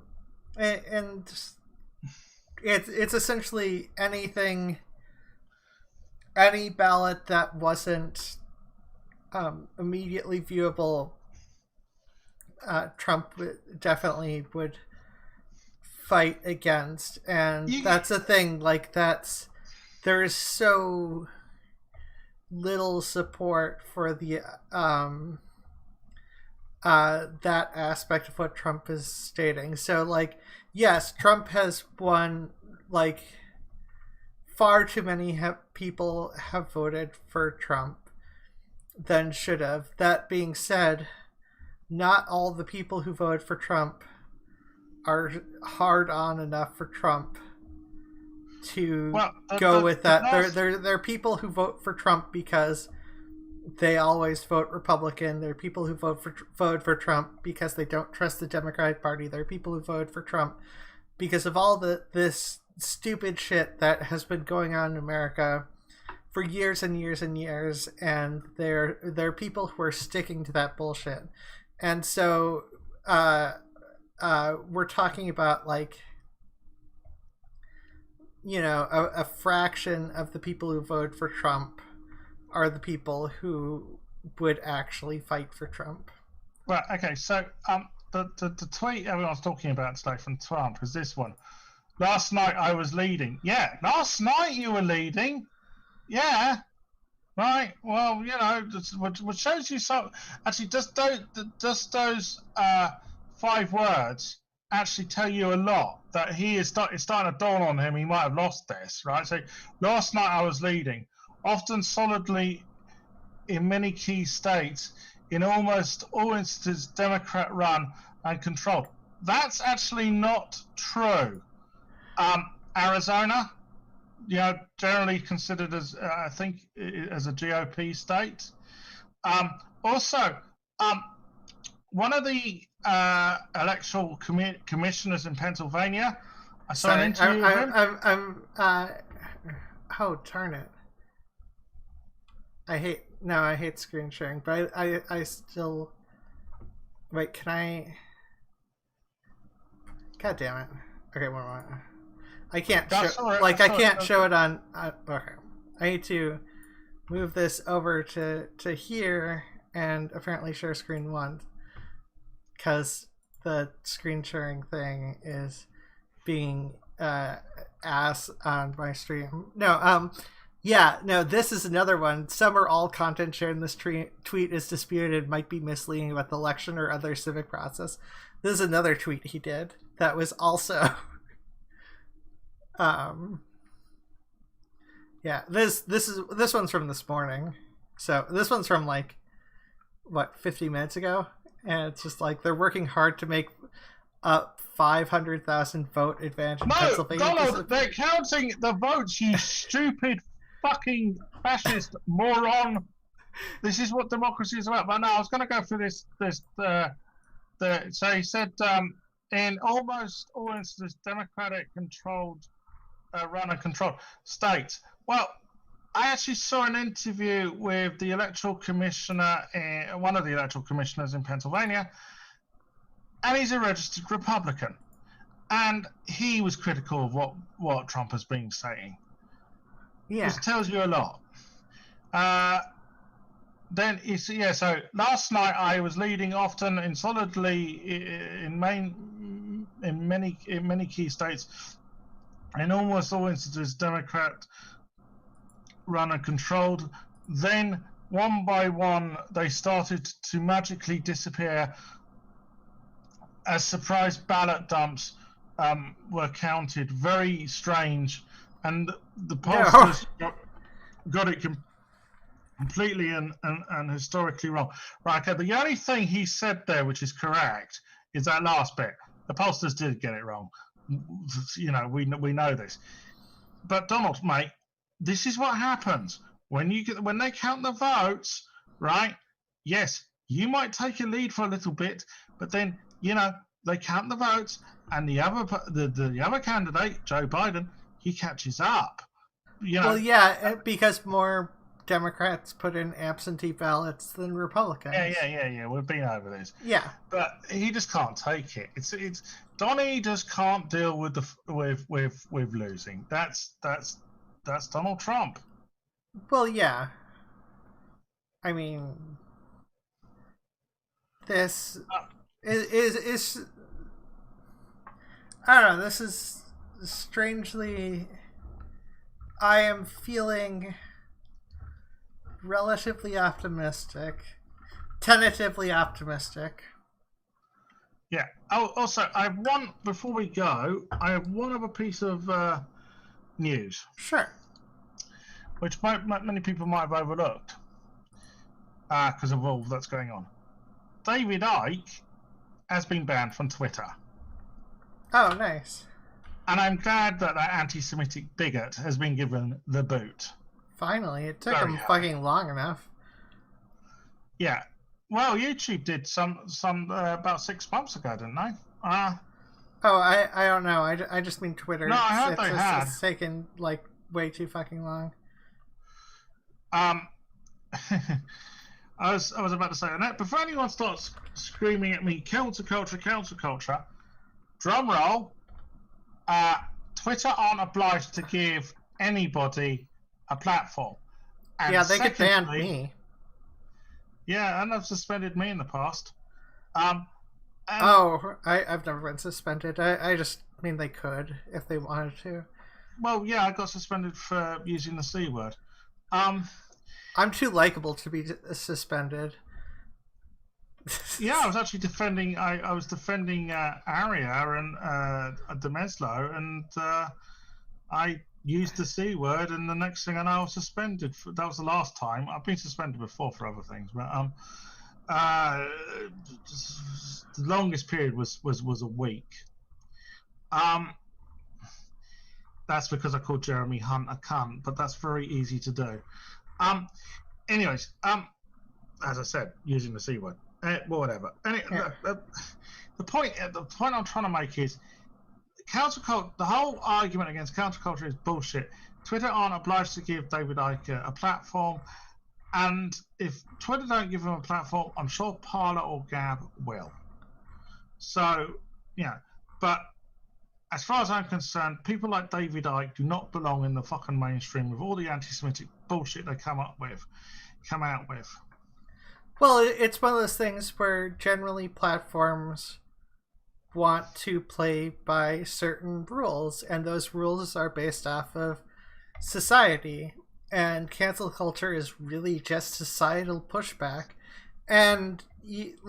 [SPEAKER 1] it's essentially any ballot that wasn't immediately viewable. Trump definitely would fight against, and that's a thing. Like there is so little support for the that aspect of what Trump is stating. So, like, yes, Trump has won. Like, far too many people have voted for Trump than should have. That being said, not all the people who voted for Trump are hard on enough for Trump to go with that. There are people who vote for Trump because they always vote Republican. There are people who vote for Trump because they don't trust the Democratic Party. There are people who vote for Trump because of all this stupid shit that has been going on in America for years and years and years, and there are people who are sticking to that bullshit. And so we're talking about, like, a fraction of the people who voted for Trump are the people who would actually fight for Trump.
[SPEAKER 2] Right, okay, so the tweet everyone's talking about today from Trump is this one. Last night I was leading. Yeah, last night you were leading. Yeah. Right, well, what shows you so... Actually, just those 5 words actually tell you a lot, that it's starting to dawn on him he might have lost this, right? So, last night I was leading, often solidly in many key states, in almost all instances Democrat run and controlled. That's actually not true. Arizona, generally considered as, I think, as a GOP state. Also, one of the electoral commissioners in Pennsylvania, I saw an interview with him.
[SPEAKER 1] Oh, turn it. I hate screen sharing, but I still... Wait, can I... God damn it. Okay, one moment. I can't show... I can't show it on... okay. I need to move this over to here and apparently share screen one, because the screen sharing thing is being ass on my stream. No, this is another one. Some or all content shared in this tweet is disputed, might be misleading about the election or other civic process. This is another tweet he did that was also this one's from this morning. So this one's from 50 minutes ago, and it's just they're working hard to make a 500,000 vote advantage in Pennsylvania.
[SPEAKER 2] Donald, they're counting the votes, you stupid fucking fascist moron. This is what democracy is about. But no, I was going to go through this. So he said, in almost all instances, Democratic-controlled, run-and-controlled states. Well, I actually saw an interview with the electoral commissioner, one of the electoral commissioners in Pennsylvania, and he's a registered Republican. And he was critical of what Trump has been saying.
[SPEAKER 1] Yeah.
[SPEAKER 2] Which tells you a lot. So last night I was leading often and solidly in many key states. In almost all instances, Democrat run and controlled. Then one by one, they started to magically disappear as surprise ballot dumps were counted. Very strange. And the pollsters got it completely and historically wrong. Right, okay, the only thing he said there, which is correct, is that last bit. The pollsters did get it wrong. We know this. But Donald, mate, this is what happens when they count the votes, right? Yes, you might take a lead for a little bit, but then they count the votes, and the other candidate, Joe Biden, he catches up.
[SPEAKER 1] Well, yeah, because more Democrats put in absentee ballots than Republicans.
[SPEAKER 2] Yeah. We've been over this.
[SPEAKER 1] Yeah,
[SPEAKER 2] but he just can't take it. It's Donnie just can't deal with with losing. That's Donald Trump.
[SPEAKER 1] Well, yeah. I mean, this is I don't know. This is strangely. I am feeling relatively optimistic, tentatively optimistic.
[SPEAKER 2] Yeah. Oh, also, before we go, I have one other piece of news.
[SPEAKER 1] Sure.
[SPEAKER 2] Which many people might have overlooked because of all that's going on. David Icke has been banned from Twitter.
[SPEAKER 1] Oh, nice.
[SPEAKER 2] And I'm glad that anti-Semitic bigot has been given the boot.
[SPEAKER 1] Finally, it took him fucking long enough.
[SPEAKER 2] Yeah. Well, YouTube did some about 6 months ago, didn't they?
[SPEAKER 1] I don't know. I just mean Twitter.
[SPEAKER 2] No, I heard they had.
[SPEAKER 1] It's taken way too fucking long.
[SPEAKER 2] I was about to say that before anyone starts screaming at me, counterculture, drum roll. Twitter aren't obliged to give anybody a platform. And
[SPEAKER 1] yeah, they could ban me.
[SPEAKER 2] Yeah, and they've suspended me in the past.
[SPEAKER 1] I've never been suspended. I just mean they could if they wanted to.
[SPEAKER 2] Well, yeah, I got suspended for using the C word.
[SPEAKER 1] I'm too likable to be suspended.
[SPEAKER 2] Yeah, I was actually defending. I was defending Aria and Demeslo, and I used the C word, and the next thing I know, I was suspended. That was the last time. I've been suspended before for other things, but the longest period was a week. That's because I called Jeremy Hunt a cunt, but that's very easy to do. Anyways, as I said, using the C word. Whatever. The point I'm trying to make is counterculture. The whole argument against counterculture is bullshit. Twitter aren't obliged to give David Icke a platform, and if Twitter don't give him a platform, I'm sure Parler or Gab will. So, but as far as I'm concerned, people like David Icke do not belong in the fucking mainstream with all the anti-Semitic bullshit they come out with.
[SPEAKER 1] Well, it's one of those things where generally platforms want to play by certain rules, and those rules are based off of society. And cancel culture is really just societal pushback. And it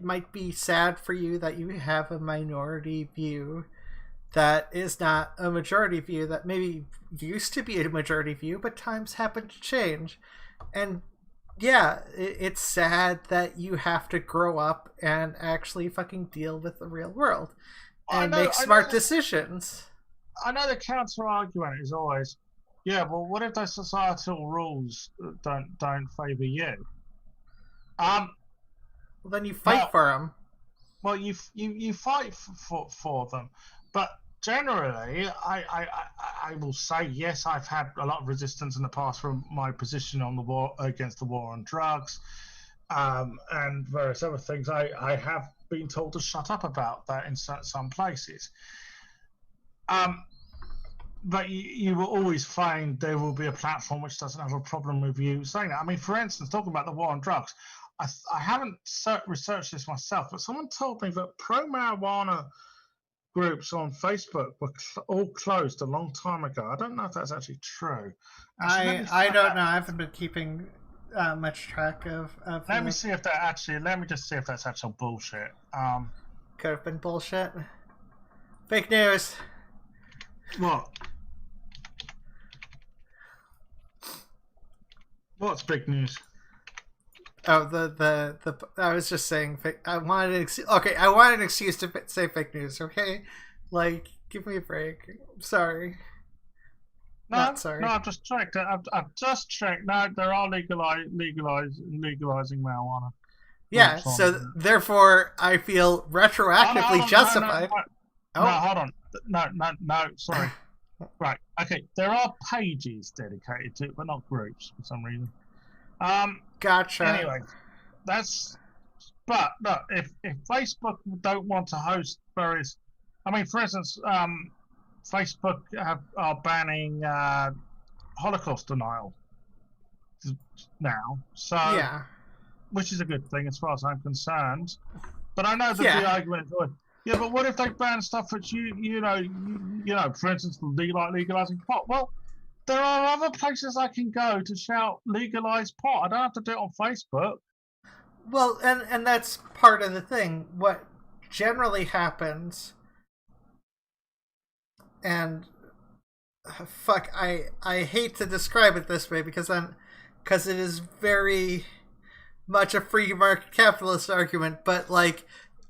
[SPEAKER 1] might be sad for you that you have a minority view that is not a majority view, that maybe used to be a majority view, but times happen to change. And yeah, it's sad that you have to grow up and actually fucking deal with the real world and make smart decisions.
[SPEAKER 2] I know the counter argument is always, yeah, well, what if those societal rules don't favour you?
[SPEAKER 1] Well, then you fight for them.
[SPEAKER 2] Well, you fight for them, but generally, I will say yes. I've had a lot of resistance in the past from my position on the war against the war on drugs, and various other things. I have been told to shut up about that in some places. But you will always find there will be a platform which doesn't have a problem with you saying that. I mean, for instance, talking about the war on drugs, I haven't researched this myself, but someone told me that pro-marijuana groups on Facebook were all closed a long time ago. I don't know if that's actually true.
[SPEAKER 1] Actually, I don't know. I haven't been keeping much track of
[SPEAKER 2] let me just see if that's actual bullshit.
[SPEAKER 1] Could have been bullshit. Fake news.
[SPEAKER 2] What? What's big news?
[SPEAKER 1] Oh, the I was just saying fake. I wanted an excuse to say fake news. Okay, like give me a break. Sorry.
[SPEAKER 2] No, not sorry. No, I've just checked. I've just checked. No, they're all legalizing marijuana.
[SPEAKER 1] Yeah, so therefore I feel retroactively justified.
[SPEAKER 2] No, hold on. No, sorry. Right, okay. There are pages dedicated to it, but not groups for some reason.
[SPEAKER 1] Gotcha.
[SPEAKER 2] Anyway, but look, if Facebook don't want to host various, I mean, for instance, Facebook are banning Holocaust denial now, so
[SPEAKER 1] yeah,
[SPEAKER 2] which is a good thing as far as I'm concerned. But I know that the argument is always, yeah, but what if they ban stuff that you know, for instance, legalizing pot? Well, there are other places I can go to shout legalize pot. I don't have to do it on Facebook.
[SPEAKER 1] Well, and that's part of the thing. What generally happens, and fuck, I hate to describe it this way because it is very much a free market capitalist argument, but like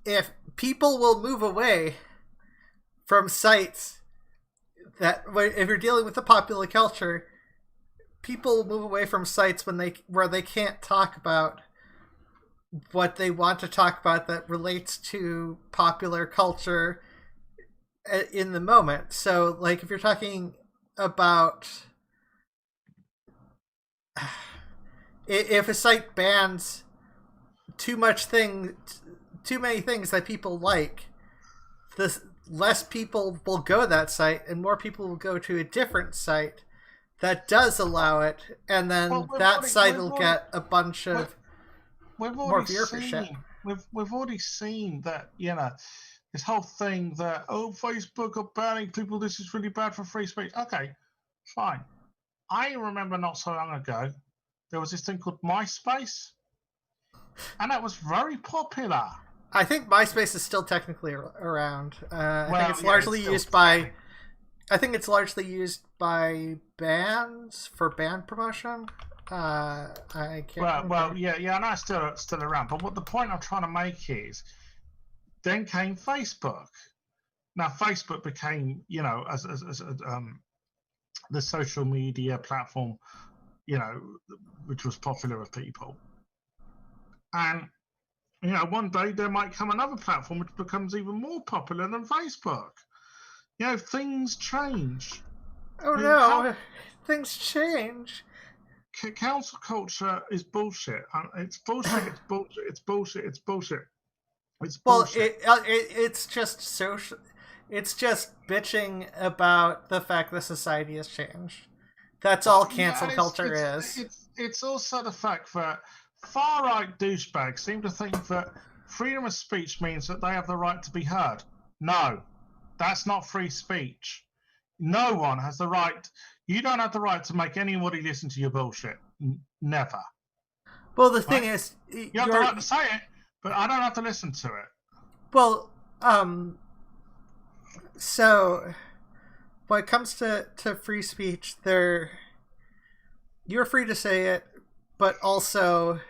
[SPEAKER 1] if people will move away from sites that, if you're dealing with the popular culture, people move away from sites where they can't talk about what they want to talk about that relates to popular culture in the moment. So, like, if you're talking about if a site bans too many things that people like, less people will go to that site and more people will go to a different site that does allow it, and then that site will get a bunch of more viewership.
[SPEAKER 2] We've already seen that, this whole thing that, Facebook are banning people, this is really bad for free speech. Okay, fine. I remember not so long ago there was this thing called MySpace, and that was very popular.
[SPEAKER 1] I think MySpace is still technically around. I think it's largely used by bands for band promotion. I can't.
[SPEAKER 2] I know it's still around. But what the point I'm trying to make is, then came Facebook. Now Facebook became, as the social media platform, which was popular with people, and one day there might come another platform which becomes even more popular than Facebook. Things change.
[SPEAKER 1] Oh no, things change.
[SPEAKER 2] Council culture is bullshit. It's bullshit. It's bullshit. It's bullshit. It's bullshit. It's
[SPEAKER 1] Well,
[SPEAKER 2] bullshit.
[SPEAKER 1] it's just social. It's just bitching about the fact that society has changed. That's all
[SPEAKER 2] Yeah,
[SPEAKER 1] cancel
[SPEAKER 2] and
[SPEAKER 1] culture is.
[SPEAKER 2] it's also the fact that far right douchebags seem to think that freedom of speech means that they have the right to be heard. No, that's not free speech. No one has the right. You don't have the right to make anybody listen to your bullshit. Never.
[SPEAKER 1] Well, the thing
[SPEAKER 2] Right?
[SPEAKER 1] is,
[SPEAKER 2] You have the right to say it, but I don't have to listen to it.
[SPEAKER 1] well, so when it comes to free speech, you're free to say it, but also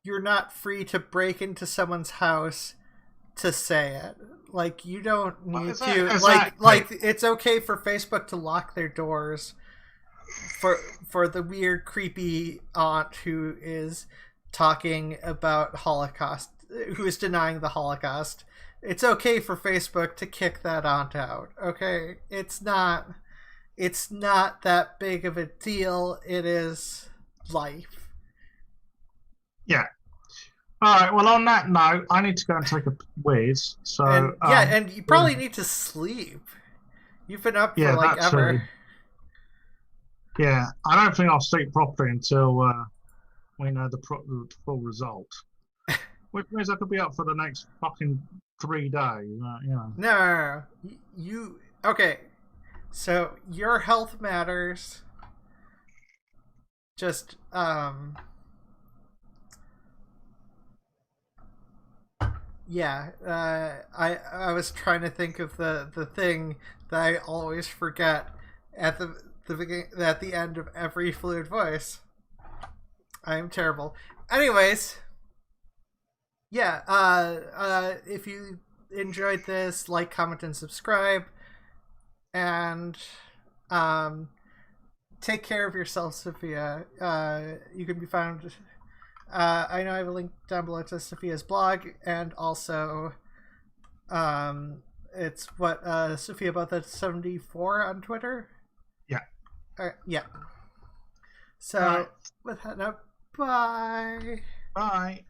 [SPEAKER 1] you're not free to break into someone's house to say it. Like you don't need to
[SPEAKER 2] Exactly.
[SPEAKER 1] it's okay for Facebook to lock their doors for the weird creepy aunt who is talking about Holocaust, who is denying the Holocaust. It's okay for Facebook to kick that aunt out. Okay? It's not that big of a deal. It is life.
[SPEAKER 2] Yeah. All right. Well, on that note, I need to go and take a whiz. So,
[SPEAKER 1] And you probably need to sleep. You've been up for
[SPEAKER 2] yeah,
[SPEAKER 1] like
[SPEAKER 2] that's
[SPEAKER 1] ever.
[SPEAKER 2] yeah. I don't think I'll sleep properly until we know the full result. Which means I could be up for the next fucking 3 days.
[SPEAKER 1] No. You okay? So your health matters. Just yeah. I was trying to think of the thing that I always forget at at the end of every fluid voice. I am terrible. Anyways, yeah. If you enjoyed this, like, comment, and subscribe, and take care of yourself, Sophia. You can be found. I know I have a link down below to Sophia's blog, and also, it's what Sophia Botha 74 on Twitter.
[SPEAKER 2] Yeah.
[SPEAKER 1] Yeah. So with that note, bye.
[SPEAKER 2] Bye.